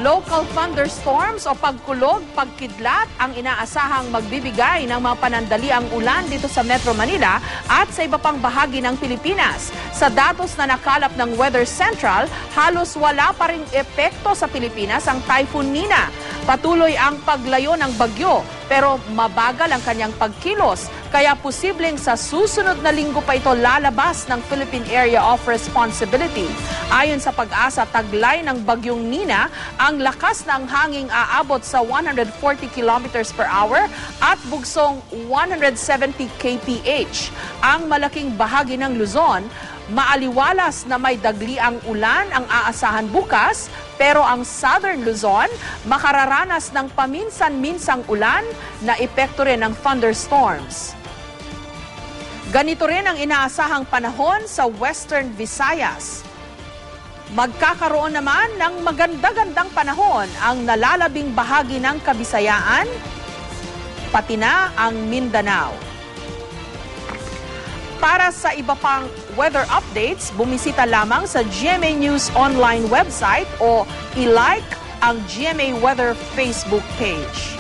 Local thunderstorms o pagkulog, pagkidlat ang inaasahang magbibigay ng mga panandaliang ulan dito sa Metro Manila at sa iba pang bahagi ng Pilipinas. Sa datos na nakalap ng Weather Central, halos wala pa ring epekto sa Pilipinas ang Typhoon Nina. Patuloy ang paglayo ng bagyo pero mabagal ang kanyang pagkilos. Kaya posibleng sa susunod na linggo pa ito lalabas ng Philippine Area of Responsibility. Ayon sa Pag-asa, taglay ng bagyong Nina, ang lakas ng hanging aabot sa 140 kilometers per hour at bugsong 170 kph. Ang malaking bahagi ng Luzon, maaliwalas na may dagliang ulan ang aasahan bukas, pero ang Southern Luzon makararanas ng paminsan-minsang ulan na epekto rin ng thunderstorms. Ganito rin ang inaasahang panahon sa Western Visayas. Magkakaroon naman ng maganda-gandang panahon ang nalalabing bahagi ng Kabisayaan, pati na ang Mindanao. Para sa iba pang weather updates, bumisita lamang sa GMA News online website o i-like ang GMA Weather Facebook page.